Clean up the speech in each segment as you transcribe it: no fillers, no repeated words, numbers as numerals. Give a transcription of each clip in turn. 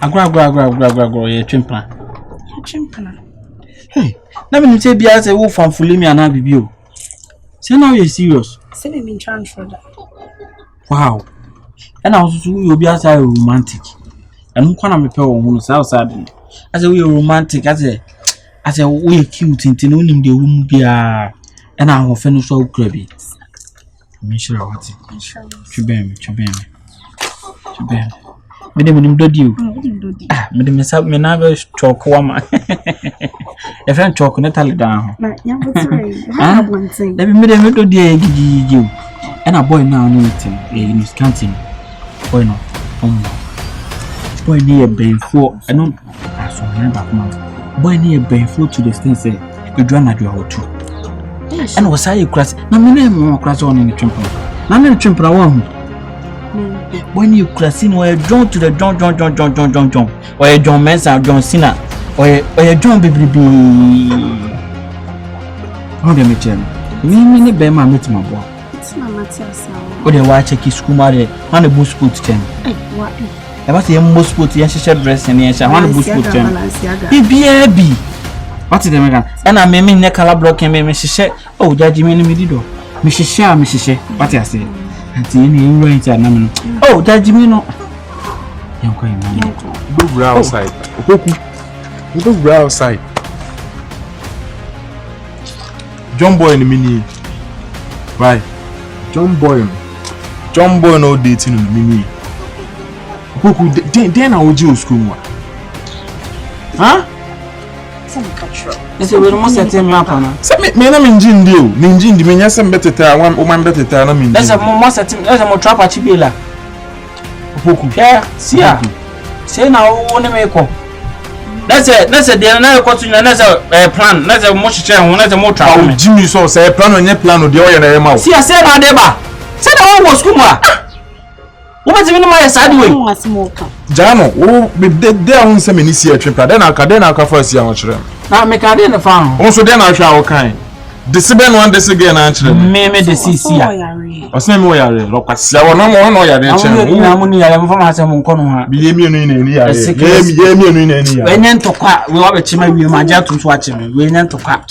Agro, ye chimpana. Hey, let me say, be as a wolf from Fulimi and Abibio. Say now you're serious. Say me in transfer that. Wow. And I was you be as a romantic. And who can I pay on outside? As a we romantic, as a we cute in Tinonim the room be and I will finish so crabby. Michelle, what's it? Chubem. Madam, do you? Madam, Miss Up, me never talk woman. A friend talk on a tally down. Let me make a little day you. And a boy now meeting in Scanty. Boy, no. Boy near Bainford. I don't. I saw never. Boy near Bainford to the stain say, you drown at your hotel. And was I class? No, my name more class on in the temple. None in the temple. When you classing or a John to the John, or a John Mensa, John Cena, or a John Baby. How do you tell me? Me, Bema, meet my boy. It's not Matthias. Or the white checky school, mother, on a bush put 10. What? I was a most put yes, dress and yes, I want a bush put 10. Be. What is the man? And I may mean Necala block and Mrs. She. Oh, Daddy, me, Mrs. Shah, Mrs. She. What I say? Oh, that Jimmy no. Go outside. Go outside. John Boy in the mini. Right. John Boy no dating in the mini. Then I will do school. Huh? It's a little more setting me up on. Me na minjin deal. Minjin di menya sem beteta one woman beteta na minjin. That's a more setting. That's a more trap achibela. Opoku. Yeah, Seer. Say now one make up. That's a day na ko to na say plan. That's a more share one that's a more trap. Oh, Jimmy so say plan on your plan o de o ye na ma. Seer say na dey ba. Say na one go school ma. What even my side way? Jano, oh, be there on some many Seer trip. Then I can first see how children. Now make I the farm. Also then I shall kind. The seven one this again actually. Me the Seer. I say me we are. Look at see our number one or ya dey chen. Na money I am from asem nkono ha. Be me no in any ya. Ye me no in any ya. We nyen tokwa, we wa be chima wi ma ja tuntu a chime. We nyen tokwa.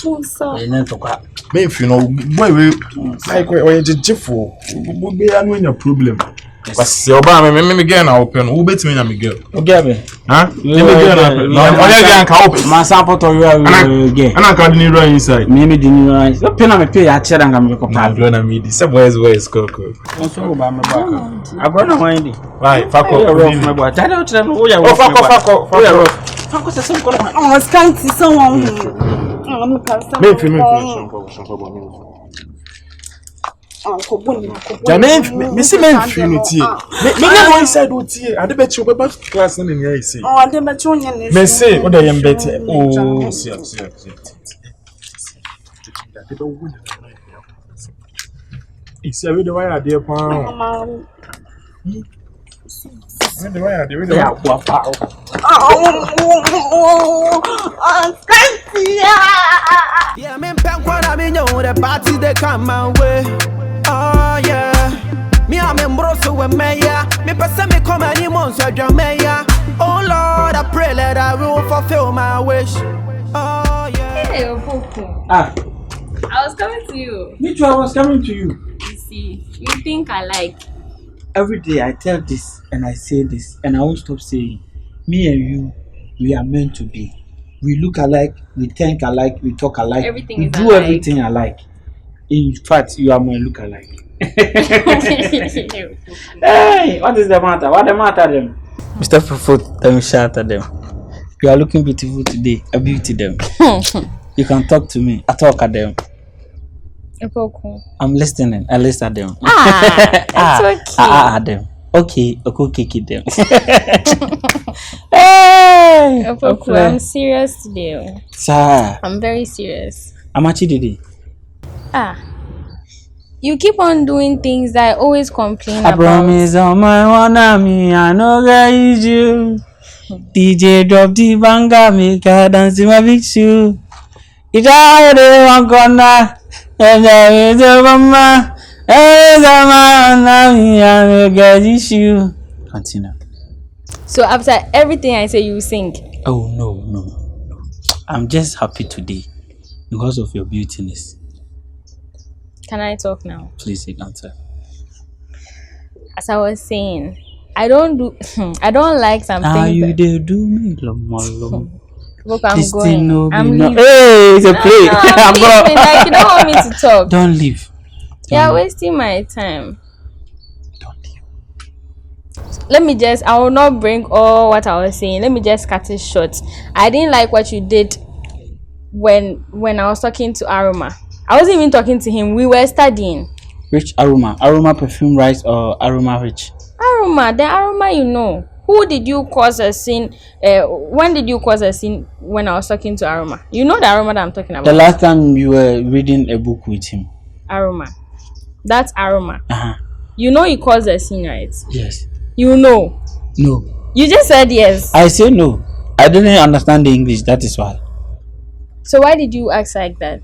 We nyen tokwa. Me if you know boy we like we jejefo. We be anu nya problem. But see oba me girl na open. Who bet me na me girl. Okay be. Huh? Me girl na. No, only girl can open. Ma support you girl. Ana ka di run inside. Me di ni run. So pay na me pay ya chere nga me ko pa. Na na me di. Say boys go. So oba me back. Agro na wan di. Right, fako. Me boy. Tade o chere no o ya. Oh fako. Fako se sem ko na. Oh, Scanty someone. Me Jamen, me see men finity. Me go inside o tie. Ade be chi o be back class na me say. Oh, ade be chi onye ne. Me say, o da yem better. Oh, see. Isi abi de why ade pa. When the why ade we dey kwa pa. Scanty. Yeah, me pen kwa me know the party they come my way. Oh yeah, me I'm in Broso with Maya. Me person me come any months with Jamaica. Oh Lord, I pray that I will fulfill my wish. Oh yeah. Hey, Opoku. I was coming to you. Me too, I was coming to you. You see, you think I like. Every day I tell this and I say this and I won't stop saying, me and you, we are meant to be. We look alike, we think alike, we talk alike. Everything we is do alike. Everything alike. In fact, you are my look alike. Hey, what is the matter? What the matter them? Mr. Fufu, tell me shout at them. You are looking beautiful today. I beauty them. You can talk to me. I talk at them. Opoku. I'm listening. I listen at them. It's okay. At them. Okay, kick them. Hey, Opoku, I'm serious today. Sir. I'm very serious. I'm actually did. You keep on doing things that I always complain about. I promise on my one I know guys you. DJ drop the banger, make her dance in my big shoe. It's all the one corner, and there is a mama. There is a man, I know guys you. Continue. So after everything I say, you sing. Oh no. I'm just happy today because of your beautiness. Can I talk now? Please answer. As I was saying, I don't like some Now things. you do me, Lomo. Look, I'm going. I'm leaving. Hey, it's a play. I'm leaving. Like, you don't want me to talk. Don't leave. You're wasting my time. Don't leave. I will not bring all what I was saying. Let me just cut it short. I didn't like what you did when I was talking to Aroma. I wasn't even talking to him. We were studying. Which Aroma? Aroma perfume rice or Aroma which? Aroma. The Aroma you know. Who did you cause a scene? When did you cause a scene when I was talking to Aroma? You know the Aroma that I'm talking about. The last time you were reading a book with him. Aroma. That's Aroma. Uh-huh. You know you caused a scene, right? Yes. You know. No. You just said yes. I say no. I didn't understand the English. That is why. So why did you act like that?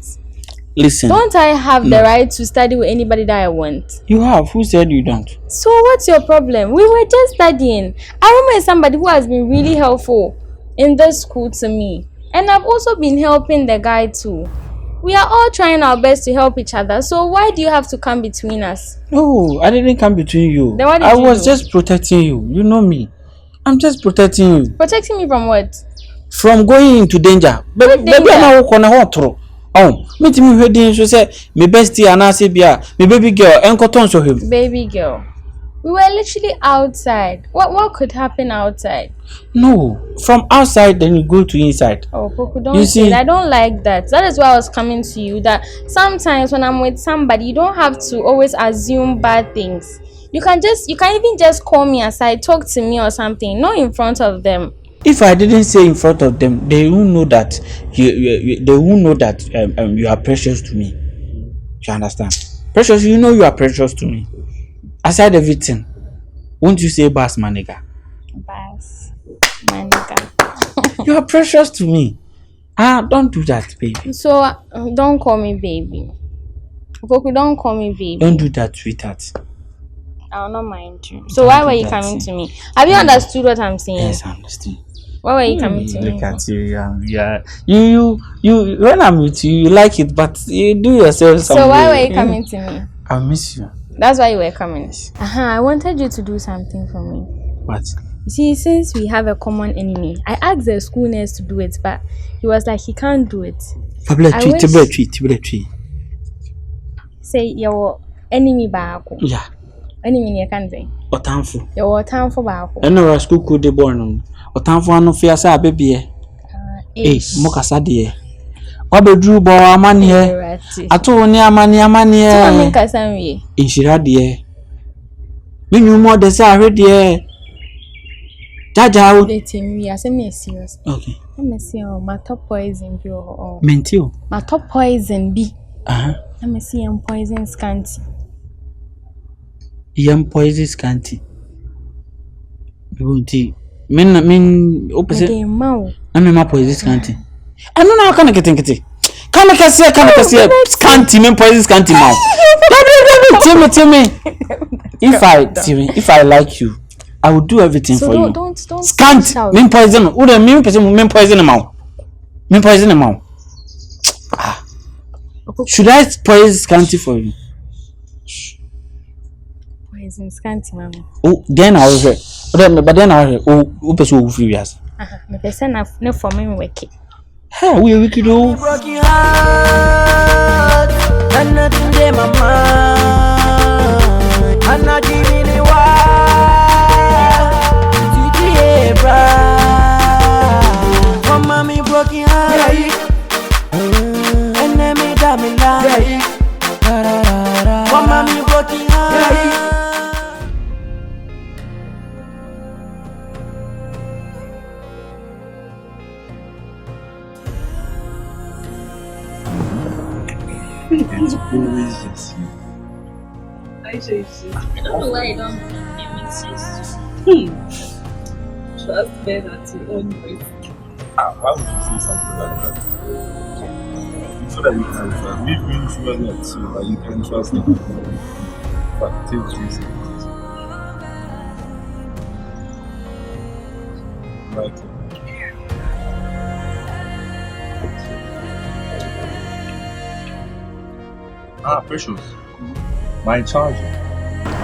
Listen. Don't I have the right to study with anybody that I want? You have. Who said you don't? So what's your problem? We were just studying. Aroma is somebody who has been really helpful in this school to me. And I've also been helping the guy too. We are all trying our best to help each other. So why do you have to come between us? No, I didn't come between you. Then what did I you was do? just protecting you. You know me. I'm just protecting you. Protecting me from what? From going into danger. What danger? Baby, I'm not gonna hold. Oh, me to me wedding. So say me bestie and I say bia me baby girl. Enko ton so him. Baby girl. We were literally outside. What could happen outside? No, from outside then you go to inside. Oh, Opoku, don't say that. I don't like that. That is why I was coming to you. That sometimes when I'm with somebody, you don't have to always assume bad things. You can even just call me aside, talk to me or something, not in front of them. If I didn't say in front of them, they won't know that you are precious to me. You understand? Precious, you know you are precious to me. Aside everything, won't you say Bass Maniga? Bass Maniga. You are precious to me. Don't do that, baby. So don't call me baby. Opoku, don't call me baby. Don't do that, sweetheart. I will not mind you. So why were you coming to me? Have you understood what I'm saying? Yes, I understand. Why were you coming to me? Look at you, yeah. You. When I'm with you, you like it, but you do yourself something. So why were you coming to me? I miss you. That's why you were coming. I wanted you to do something for me. What? You see, since we have a common enemy, I asked the school nurse to do it, but he was like, he can't do it. Say your enemy baako. Yeah. Enemy you can't say. Otanfo. Your otanfo baako. Eno ra school could de born. Otanfo anu fi asa abebe. Mokasa de. Wabedru bo amani e. Ato ni amani e. So me kasa nwie. Inshira de. Menu mo de say ahwe de. Jaja o. Let me say me serious. Okay. Me see my top poison bi o. Mentio. My top poison bi. Me see poison Scanty. Poison Scanty. Bunti. Min opposite. Mau. Ma poison Scanty. I don't know how can I get it. Can I say Scanty men poison Scanty mau. Tell me. If I like you, I will do everything for you. Don't Scanty men poison. Who the mean person men poison mau. Men poison mau. Should I poison Scanty for you? Poison Scanty, mama. Oh, then I was but then I was oh, person who free us. Me person no for me work. Hey, we wicked oh. Broken heart, and nothing dey my mind. I'm not giving it why. TTA bra, one mommy broken heart, and then me damn me lie. One mommy broken heart. It's always just you. I don't know why I don't make sense. Trust better to own voice. Why would you say something like that? So that you can leave me sure that so that you can trust me. But take reason. Precious. My charger.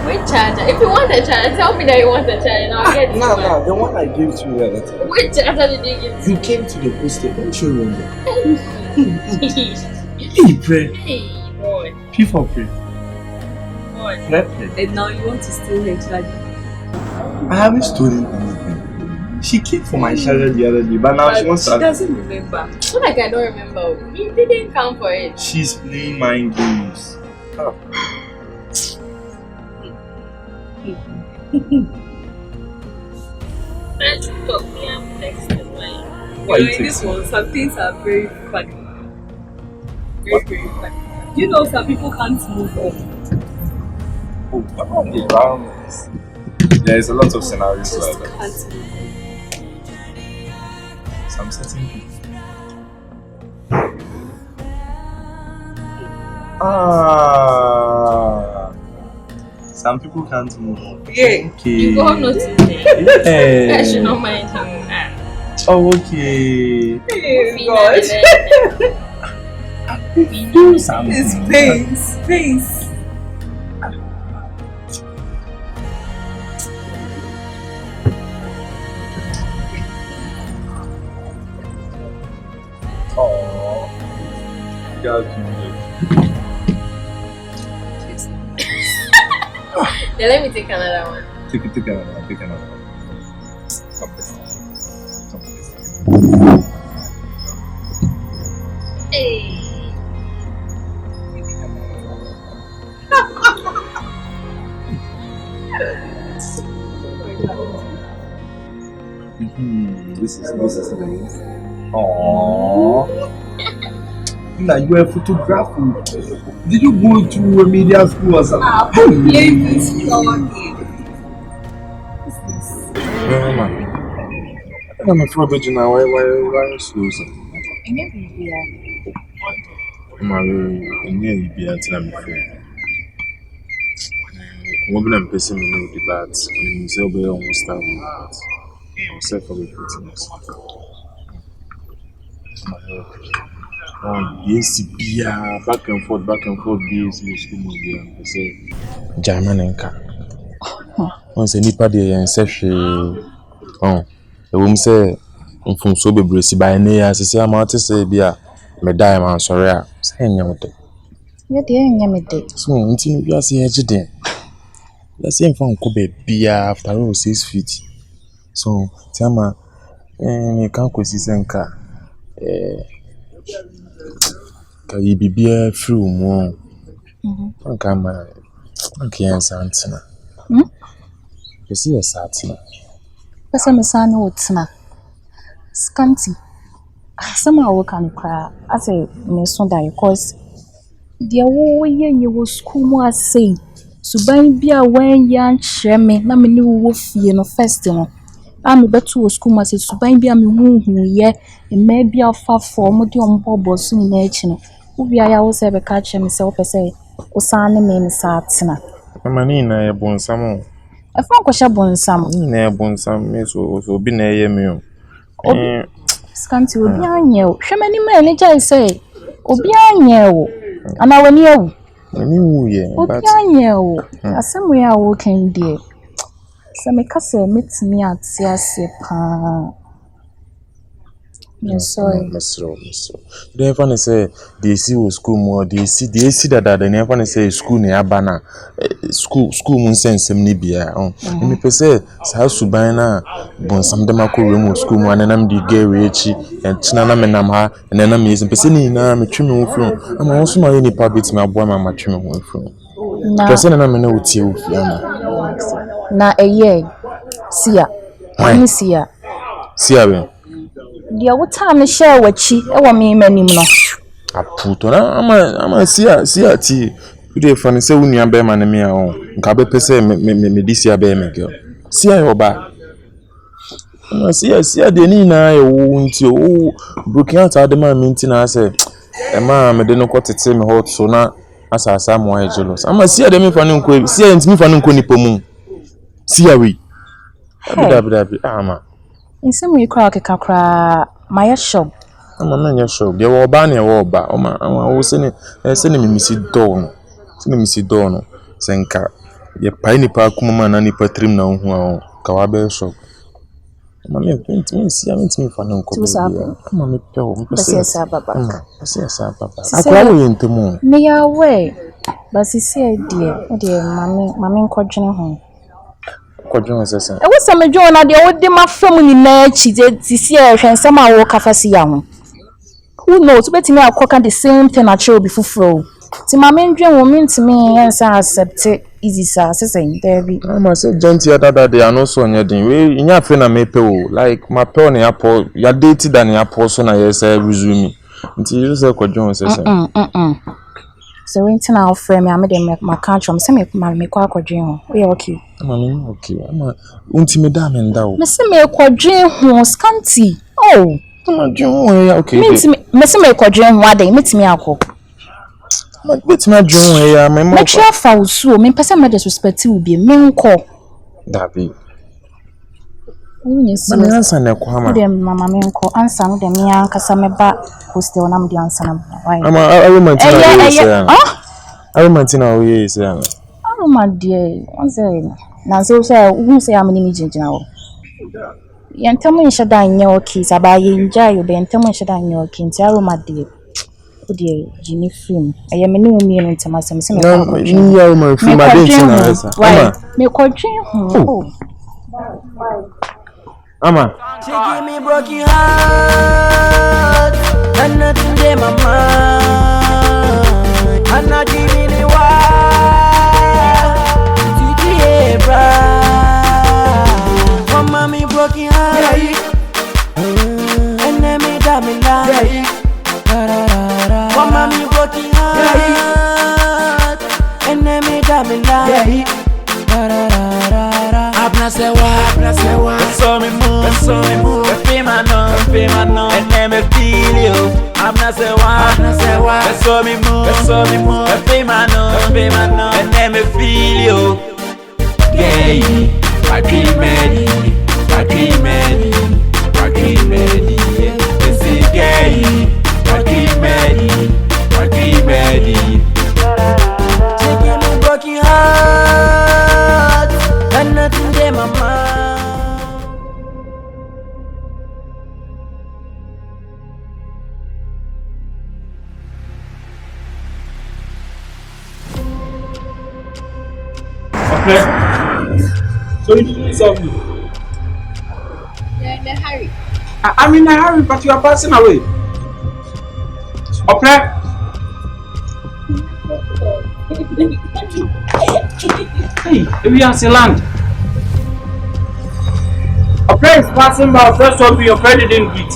Which charger? If you want a charger, tell me that you want a charger and I'll get it. No, the one I gave to you the other time. Which charger did you give? You came to the post don't you remember? Hey, boy. P for P. Boy. And now you want to steal her charger? I haven't stolen anything. She came for my charger the other day, but now she wants to. She doesn't remember. It's not like I don't remember. He didn't come for it. She's playing mind games. Oh. Let's talk. I'm texting. Why in this one, some things are very funny. Very, very funny. You know, some people can't move on. Oh, there's a lot of scenarios Just like that. can't move on. Some certain people. Some people can't move on. Yeah. Okay. You go not today. Yeah. I should not mind him. Oh, okay. Hey, God. Do something. It's pains. Oh, God, Then let me take another one. take another one. Hey. This is nice. Aww. Now you are a photographer. Did you go to a media school or something? This flower game. I'm a fraud now. Why slow? I'm I'm person know the bad. I'm so be almost start with myself for repeating. Yes, back and forth, BS school movie. I say German and car. Once any party and say the woman say from so be bracy by near as say I'm out to say beer. Me die man sorry. Say anything. You didn't me day. So until you see edge. Let's say from Kobe beer after all 6 feet. So Tama me can't go see senka. Can you be beer through more? Come I can't Santina. You see a Satina. Person, my son, what's na Scanty. Somehow we can cry. I say, Miss Sonda, because the whole year you was school more say. So by be a when young shame, na me new wolf, you know, festival. I'm about to school must so by be a me who ye, and maybe a far form of the unbubble soon nature. Who be I always ever catch myself say, O Sani me Satina. A manina, a bon salmon. A frank was a bon sam. Near bon sam, so be near me. Scanty will be on you. How many men I say? O be on you. And I will know. Obianye asem ya wo kan die se me ka se metimi ate ase pa me sorry they even say they see school more they see that they never say school na abana school mun sensem ni bia me pese sa suban na bon sam dem akọ mu school mu anam di gewe echi entina na me nam ha enana me yin pese ni na me tweme ho fro ama won so ma ni pa bit me aboa ma tweme ho fro pese na me na otie ofi ama na eye sia ani sia be dia wo time share wachi e wo me manim no aputo na ama sia ti you dey funny say wo nua be ma ne me a ho nka be pese me di sia be me girl sia yo ba sia de ni na e wo nti o broken out ade ma me nti na say e ma me de no kwotete me hot so na asasa mo e jealous ama sia de me fa ne nko sia ntimi fa ne nko nipo mu sia we abi ama In some way, crack a cacra, my shop. I'm a man, shop. There were banner or ba. I was sending me Missy Dawn. Sending Missy Dawn. Senka. Ye piney park, woman, and nipper trim now, Kawabe shop. Mamma, paint me, see, I mean, me for no couple. Mamma, pill, yes, Papa. Yes, Papa. I call you into moon. Me away. But she said, dear, mammy, quadrine home. Quadrine was a son. I was some John at the old Dema family match. She did Seer and some walk a fussy young. Who knows, bet me I'll cook the same thing at show before flow. To my main dream will mean to me, and so I accept it. Easy, sir, saying, Debbie. I must say, Genty, that they are no so near the way in your friend a maple, like my pen apple, you're dated than your person, I say, resume until you say, Quadrone says, so, winter our frame, I made them my country, I'm semi my quadrine. We are okay. Okay, I'm a untimidam and thou. Miss me a quadrine who scanty. Oh, okay. Miss me a quadrine one day, meet me alcohol. But my joy, my make sure for so, me person my disrespect will be a main call. That be. Yes, answer na kwa them mama me call answer no dem ya nkasa me ba hostel na me di answer na why. Aroma tina we yes ya. Aroma dear, once na so say who say am ni jinjina wo. Yentamo nshada nya okay sabaye nja yo be yentamo nshada nya okay nti Aroma dear. Dear Ginny film. I am a new meal into my some film. You are my film. I didn't see why? Me quadrine. Ama. She give me broken heart, and nothing in my mind. I'm not giving it why. TTA bra. One mommy broken heart, and then me damn lie. One mommy broken heart, and then me damn lie. Abna se wa, so me move, pay my no, and then me feel you. Abna se wa, so me move, pay my no, and then me feel you. Gay, I dream ready, this is gay. I dream ready. She give me broken heart, and nothing in my mind. Okay. So you didn't solve me. You're in a hurry. I'm in a hurry, but you are passing away. Okay. Hey, we are still land. A prayer is passing by. First of all, your prayer didn't greet.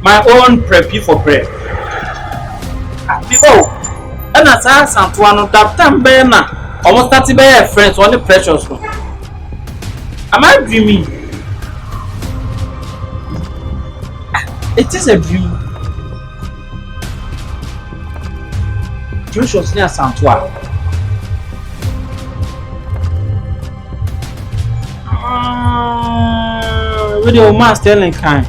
My own preppy for prayer. Before, and as I asked one of that time, Bena, almost 30 by friends, only precious one. Am I dreaming? It is a dream. Precious near Santua. With your master telling kind.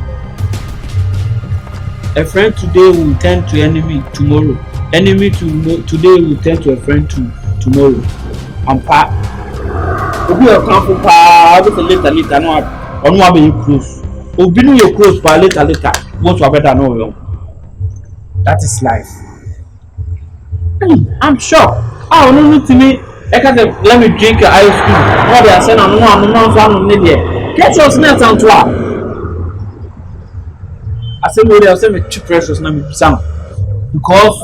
A friend today will turn to enemy tomorrow. Enemy today will turn to a friend tomorrow. And pa. Obi o kan for pa, obi later no onu wa be close. Obi no you close pa later what to better know you. That is life. I'm sure. Ah, no to me. Let me drink ice cream. What they are saying, I'm not there. Get your snacks on to I said, I said, me cheap precious, na me some because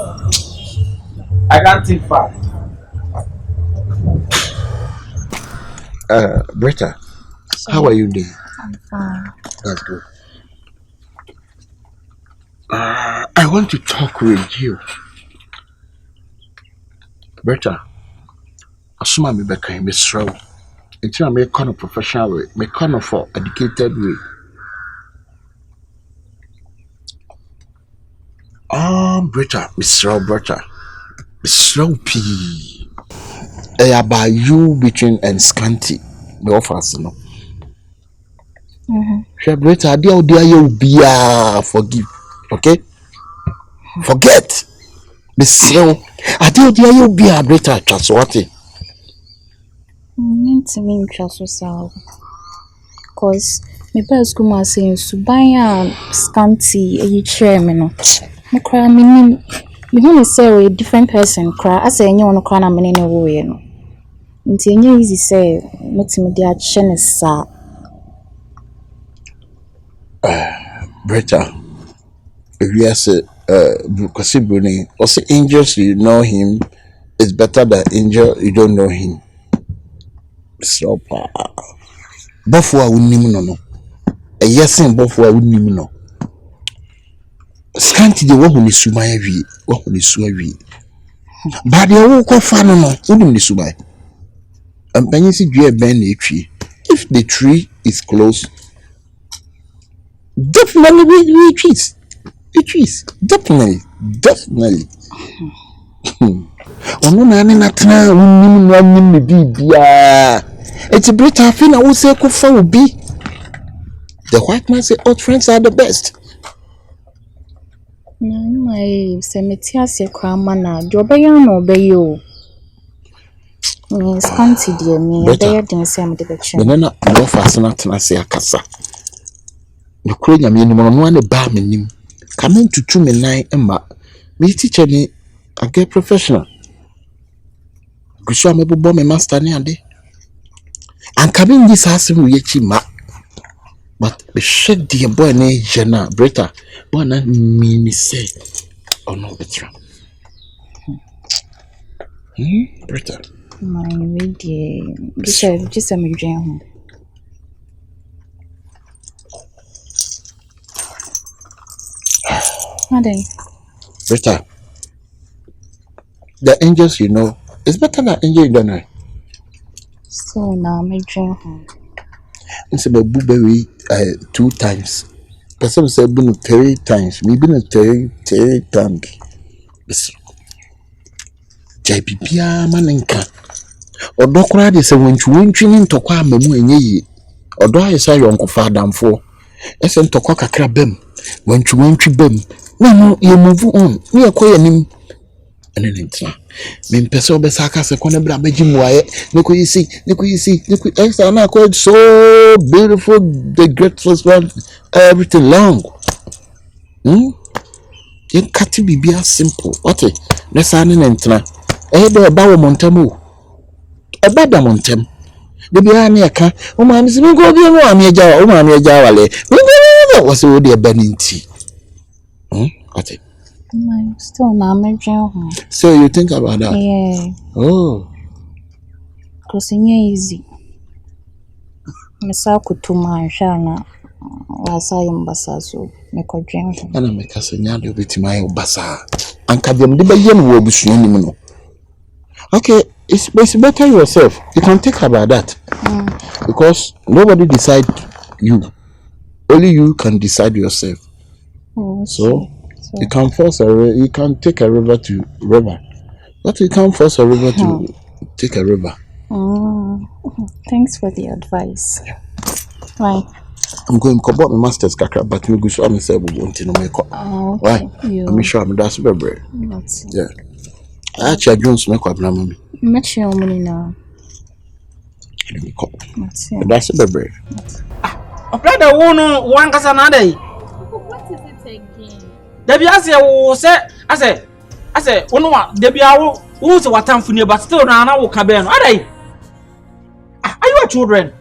I can't think far. Britta, how are you doing? I'm fine. That's good. I want to talk with you. Britta, assume me back in Miss Row. Until I make kind of professional way, make kind of for educated way. Britta, Miss Roberta, Miss P. About you between and Scanty, the offers, no. Bretta, dear, you be forgive. Okay? Forget. The seal. Dear, you be a Bretta, just what it. Meant to mean just so. Cause me best go ma saying Subaya Scanty a chairman. Me cry me want to say a different person cry. I say you want to cry na me no way no. Nti enye easy say me dey achene sa. Bretta. Yes, because also angels you know him. It's better than angel you don't know him. So before I wouldn't even know. A yes and before I wouldn't even know. Scanty the one who is Sumaya V, what who is Suavi. But the walk of fun no, wouldn't be Sumai. And when you see you bend a tree, if the tree is close, definitely we trees. The trees, definitely. Ono na ne natena wonnim no anyim ne bibia. It's Bretta feel na wo say ko fa obi. The white man say old friends are the best. Na my semeti ase kwa mana do obeya na obeyo. Me Scanty dey me obeya den say am de be che. Me na no fast na tena say akasa. No kro nyame ni mo no ne ba menim. Come to me nine emma. Me teacher ni I get professional. Gusha me bo me master ni ade. And coming this house we yechi ma. But the shed the boy na jena Bretta. Boy na me say oh no betra. Bretta. My way just a me dream. Ade. Bretta. The angels you know, it's better than angel you don't know. So now me dream. It's about blueberry 2 times. Person say been 3 times. Me been 3 times. JPPA manenka. Odo kura de se wentwi ni ntokwa amamu enye yi. Odo ayesa yonko fadamfo. Ese ntokwa kakra bem. Wentwi bem. No you move on. Me akoya nim. Ene ntina. Me mpese obesaka se kone bra beji muaye. Niko yisi. Esa na ko so beautiful, the great first one, everything long. Yen kati bibia simple. Ote. Nesa ane ntina. De ba wo montamo. Eba da montem. De bia na eka. O ma mi go bi no ami eja. O ma mi eja wale. What's the de eba nti. Ote. My still now me dream. So you think about that? Yeah. Oh. Cause it's easy. Me sa kutuma shana. Wasa yambasa so me ko dream. Ana me kasa nya de obetima ye obasa. Anka dem de baye no obusua nim no. Okay, it's better yourself. You can think about that. Because nobody decide you. Only you can decide yourself. So you can force you can take a river to river. But you can't force a river to take a river. Thanks for the advice. Right. I'm going to my master's kakra, but we go show me say we want to make up. Why? I'm sure I'm that's very. Yeah. I actually Jones make up na mommy. Much your money now. That's very. Brother one kasa na dey. What is it again? Debi ase wo say ase wono wa debi awo wo se watamfo ne but still na wo ka be no. Adai. Are you children?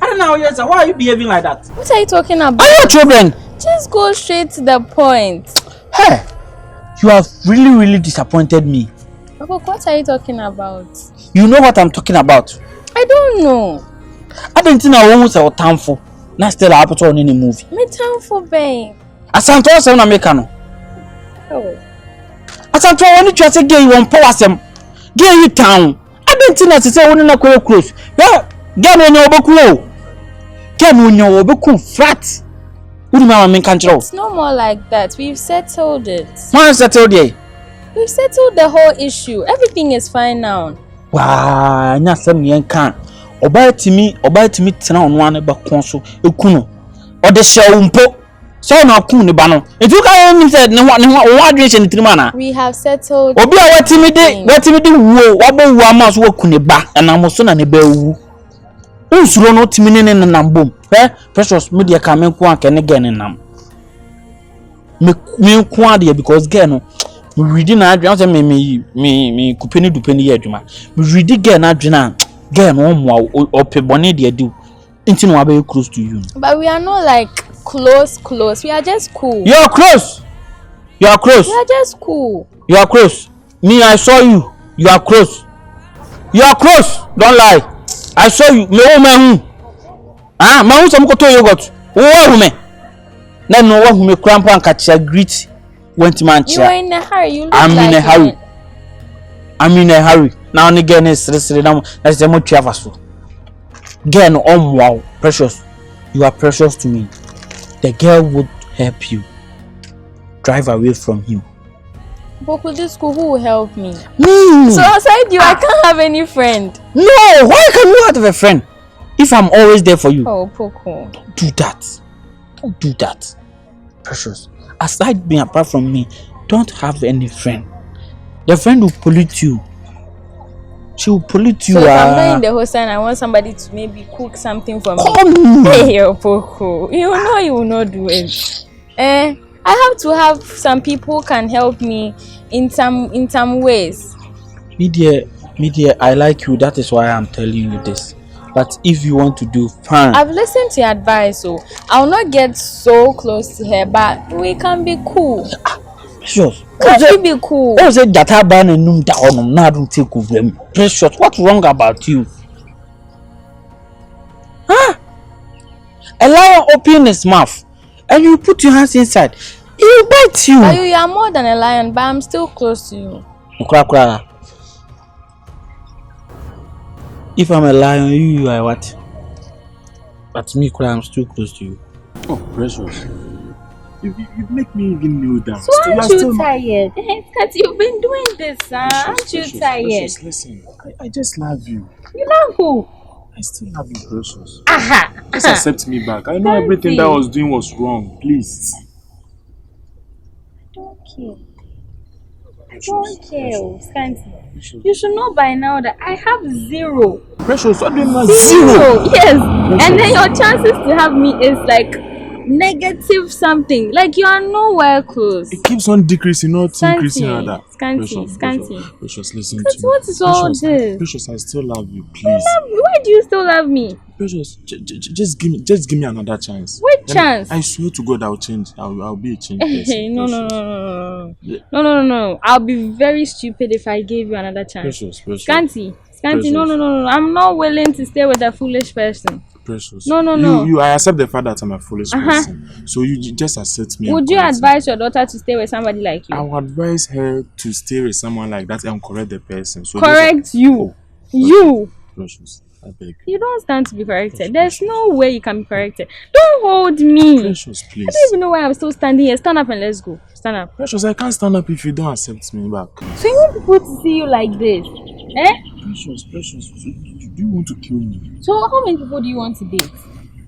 I don't know, yes, why are you behaving like that? What are you talking about? Are you children? Just go straight to the point. Hey, you have really disappointed me. Opoku, what are you talking about? You know what I'm talking about? I don't know. I didn't know I was a tamfo. Now still I put on in a movie. Me tamfo bang. Asanto se na meka no. Oh. Asanto woni twa se gay won power sem. Gay you town. I didn't know say woni na ko close. Yeah, gay no nya oboku o. Gay no nya oboku flat. Who mama men kan kiro? It's no more like that. We've settled it. Why settled it? We've settled the whole issue. Everything is fine now. Wow, nya sem yen kan. Oba timi tena ono ane ba kon so ekuno. O de hye umpo. So na kun ne ba no. Etu ka ni said ne ho adwen hye ne tirima na. We have settled. Obi a watimi de wo wabo wo ama so wakune ba na mo so na ne ba wu. Unsuro no timi ne nambom. Precious media ka me ko anke ne gen nam. Me ko ade because gen no me reading na adwen say me kupeni dupeni ye adwuma. Me reading gen na adwen na gen no mo opebone de adi. Inti no abe close to you. But we are not like close. We are just cool. You are close. We are just cool. You are close. Me, I saw you. You are close. You are close. Don't lie. I saw you. Me woman. Ah, ma who some koto yogurt. Wo me. Na no wo me cramp and catch a greet. Went man You are in a hurry. You look I'm like in a hurry. it. I'm in a hurry. Now and again is now. That's the much of us. Again, wow, Precious. You are precious to me. The girl would help you drive away from him. But with this school, who will help me? Me. So outside you, I can't have any friend. No, why can you have a friend if I'm always there for you? Oh, Opoku. Don't do that. Don't do that. Precious. Aside me, apart from me, don't have any friend. The friend will pollute you. She will pollute you. So if I'm not in the hostel and I want somebody to maybe cook something for me. Hey, Opoku. You know you will not do it. I have to have some people who can help me in some ways. Media, I like you. That is why I'm telling you this. But if you want to do, fine. I've listened to your advice, so I'll not get so close to her, but we can be cool. Precious. Can we be cool? Oh, say that I ban and num down. Now don't take over them. Precious. What's wrong about you? Huh? A lion open his mouth, and you put your hands inside. He will bite you. You are more than a lion, but I'm still close to you. If I'm a lion, you are what? But me, I'm still close to you. Oh, Precious. You make me even kneel down. So aren't you tired? Because you've been doing this, aren't you tired? Precious, listen. I just love you. You love who? I still love you, Precious. Aha! Just accept me back. I know everything that I was doing was wrong. Please. I don't care, Scanty. You should know by now that I have 0. Precious, what do you mean? 0? Yes. Precious. And then your chances to have me is like negative something. Like you are nowhere close. It keeps on decreasing, not increasing. Scanty. Precious, listen to me. What is all this? Precious, I still love you, please. Why do you still love me? Precious, just give me another chance. What chance? I swear to God I'll change. I'll be a changed person. No. I'll be very stupid if I gave you another chance. Precious. Scanty, no. I'm not willing to stay with a foolish person. Precious. No. I accept the fact that I'm a foolish person. So you just accept me. Would you advise your daughter to stay with somebody like you? I would advise her to stay with someone like that and correct the person. So correct you. You. Precious, I beg. You don't stand to be corrected. There's no way you can be corrected. Don't hold me. Precious, please. I don't even know why I'm still standing here. Stand up and let's go. Stand up. Precious, I can't stand up if you don't accept me back. So you want people to see you like this? Precious, do you want to kill me? So how many people do you want to date?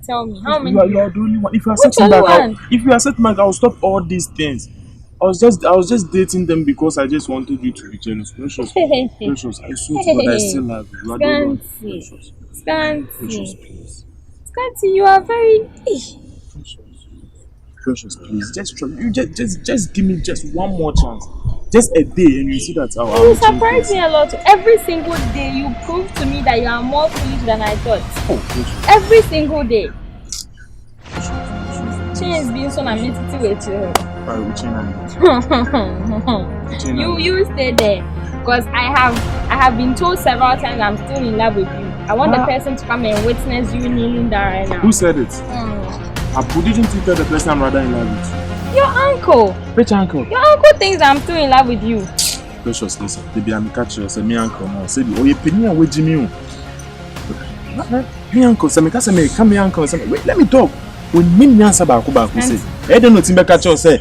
Tell me. How many? You are the only one. If you accept me back, I'll stop all these things. I was just dating them because I just wanted you to be jealous. Precious, I swear to God, I still love you. You are the only one. Precious, please. Scanty, you are very. Precious, please. Just give me just one more chance. Just a day and you see that you surprise me a lot. Every single day you prove to me that you are more foolish than I thought. Oh, every single day. She is being so amazing with you. You stay there. Because I have been told several times I'm still in love with you. I want the person to come and witness you kneeling down right now. Who said it? Abu, didn't you tell the person I'm rather in love with? Your uncle. Which uncle? Your uncle thinks I'm still in love with you. Precious, listen. Baby, I'm catching you. Say me uncle now. Say oh you penny away Jimmy. Me uncle. Say me come me uncle. Say wait, let me talk. When me answer back say. I don't know Timber catch you say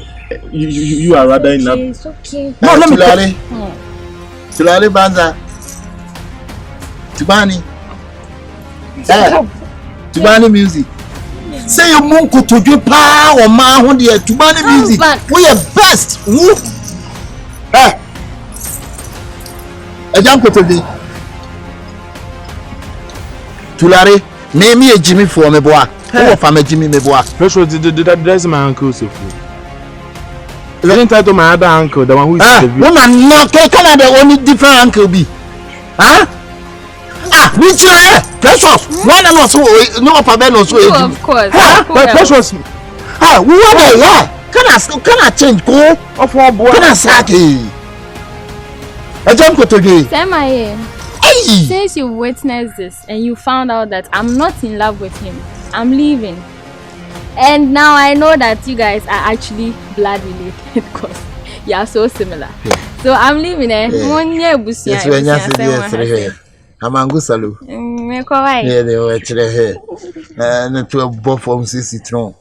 you are rather in love. It's okay. No, let me Silale Banza. Tibani. Tubani music. Say you munko to do pa or ma who the Tubani music. We are best. Woo. Ejamko to be. Tulare, name me a Jimmy for me boy. Who for me Jimmy me boy. First of all, that's my uncle so full. Let me tell my other uncle, the one who is the woman no can the only different uncle be. Huh? Which precious one and also no Pabeno so of course. Precious. What can I change go of one boy? Can I say? I jump to the Semi. Since you witnessed this and you found out that I'm not in love with him, I'm leaving. And now I know that you guys are actually blood related because you are so similar. Yeah. So I'm leaving there. Yes, Amangu salu. Yeah, they were here. And to a both from Citron.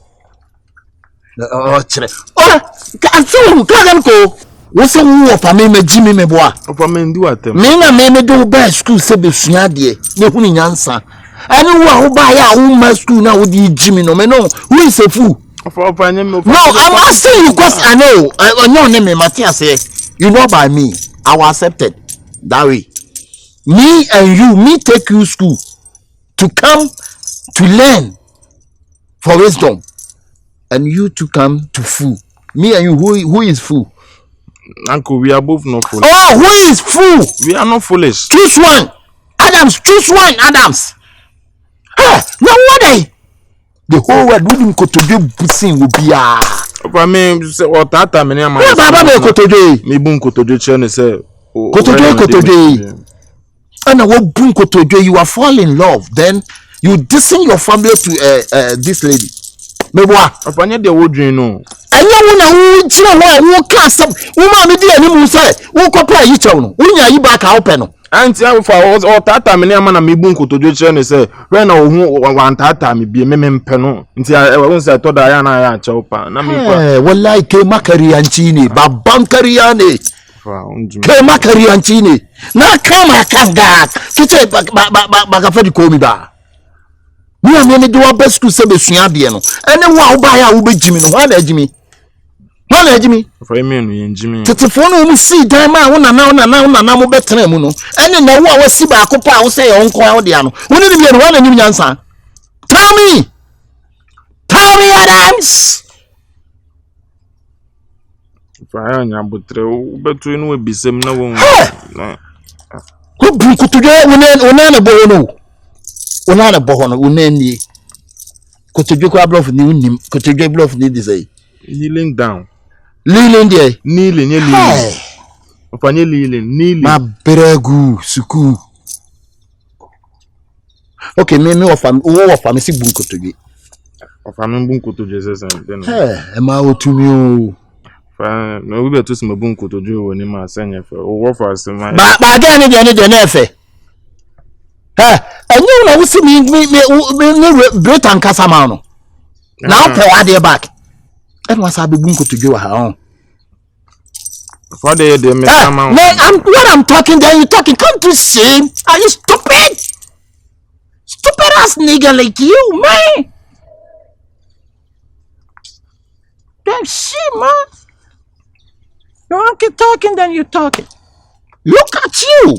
Oh, can't go. What's a war for me, Jimmy Mebois? For men do at them. Me do best school, said the Sunday, the Hunting answer. I know who buy our own school now with the Jimmy no man. Who is a fool? No, I'm asking you because I know your name, Matthias. You know by me, I was accepted that way. Me and you, me take you school to come to learn for wisdom, and you to come to fool. Me and you, who is fool? Uncle, we are both not foolish. Oh, who is fool? We are not foolish. Choose one, Adams. Choose one, Adams. Now what the whole world wouldn't go to do bussing will be I mean, what that time, me bunko to do channel say, and I will bunko to do. You are falling in love, then you dissing your family to this lady. Me boy, upon the wood, you know. And you know who class up. Woman, me dear, you say, who compare each other. When you back open. And for us all that time, me bunko to do channel say, when I want that time, be a peno. Until I once I told Diana, chopa. Well, like Macari and Chini, but Bankariane. Macari and Chini. Now come, I come back. To say, back for the comida. We are many do our best to say the Siabiano. And then wow, buy our Jimmy. What Jimmy? What Jimmy? For me, Jimmy. To the phone, see, Diamond, now better. And then I was see by a couple, I will say, Uncle Aldiano. When did you run a new answer? Tell me, Adams. Fire, but you know, be some no one. Who could today when Unana Bohono, Unani. Could you go above the could you get bluff need to say? Kneeling down. Kneeling, Upon you kneeling. My beregu, suku. Okay, me of family bunko to be. Of a bunko to Jesus and then. Am I to you? No, we better to some bunko to do when you must send you for what for us. But again, and you know, see me Brit and Casamano. Now, pour their back. And was I bunko to do her own. For the what I'm talking, then you talking. Come to shame. Are you stupid? Stupid ass nigga like you, man. Damn shit, man. You want to keep talking, then you talking. Look at you.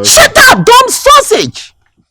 Shut up, dumb sausage.